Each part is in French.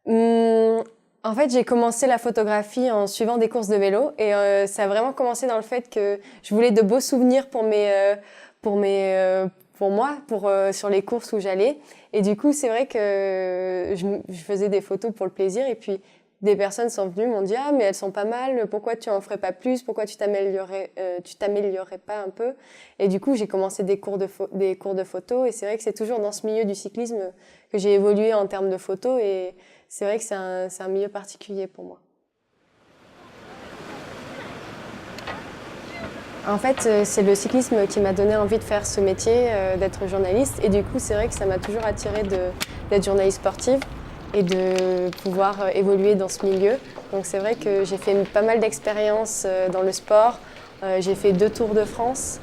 En fait, j'ai commencé la photographie en suivant des courses de vélo et ça a vraiment commencé dans le fait que je voulais de beaux souvenirs pour mes pour moi, sur les courses où j'allais. Et du coup, c'est vrai que je faisais des photos pour le plaisir et puis des personnes sont venues m'ont dit ah mais elles sont pas mal, pourquoi tu en ferais pas plus, pourquoi tu t'améliorerais pas un peu. Et du coup, j'ai commencé des cours de photo et c'est vrai que c'est toujours dans ce milieu du cyclisme que j'ai évolué en termes de photos et c'est vrai que c'est un milieu particulier pour moi. En fait, c'est le cyclisme qui m'a donné envie de faire ce métier, d'être journaliste. Et du coup, c'est vrai que ça m'a toujours attirée d'être journaliste sportive et de pouvoir évoluer dans ce milieu. Donc c'est vrai que j'ai fait pas mal d'expériences dans le sport. J'ai fait 2 Tours de France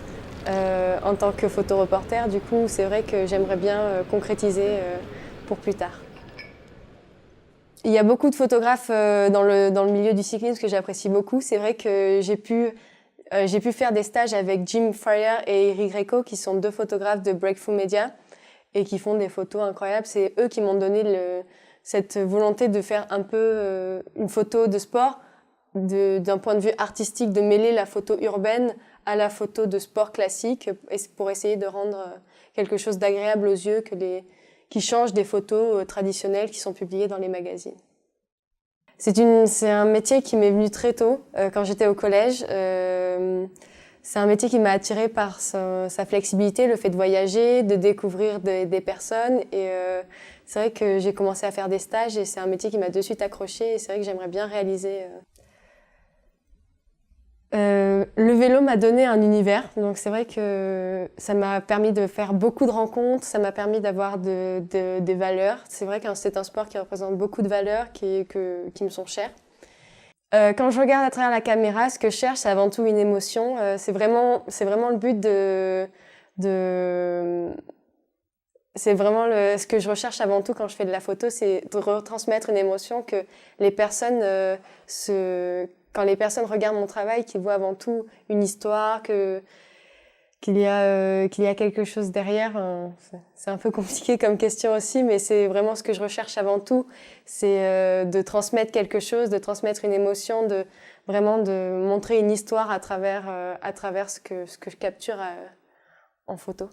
en tant que photoreporter. Du coup, c'est vrai que j'aimerais bien concrétiser pour plus tard. Il y a beaucoup de photographes dans le milieu du cyclisme que j'apprécie beaucoup. C'est vrai que j'ai pu faire des stages avec Jim Farrier et Eric Greco, qui sont 2 photographes de Breakthrough Media et qui font des photos incroyables. C'est eux qui m'ont donné cette volonté de faire un peu une photo de sport, d'un point de vue artistique, de mêler la photo urbaine à la photo de sport classique pour essayer de rendre quelque chose d'agréable aux yeux qui change des photos traditionnelles qui sont publiées dans les magazines. C'est un métier qui m'est venu très tôt, quand j'étais au collège. C'est un métier qui m'a attirée par sa flexibilité, le fait de voyager, de découvrir des personnes. Et c'est vrai que j'ai commencé à faire des stages et c'est un métier qui m'a de suite accrochée. Et c'est vrai que j'aimerais bien réaliser. Le vélo m'a donné un univers, donc c'est vrai que ça m'a permis de faire beaucoup de rencontres, ça m'a permis d'avoir des valeurs. C'est vrai que c'est un sport qui représente beaucoup de valeurs qui me sont chères. Quand je regarde à travers la caméra, ce que je cherche, c'est avant tout une émotion. C'est vraiment le but de c'est vraiment ce que je recherche avant tout quand je fais de la photo, c'est de retransmettre une émotion que les personnes quand les personnes regardent mon travail, qu'ils voient avant tout une histoire, qu'il y a quelque chose derrière. C'est un peu compliqué comme question aussi, mais c'est vraiment ce que je recherche avant tout, c'est de transmettre quelque chose, de transmettre une émotion, vraiment de montrer une histoire à travers ce que je capture en photo.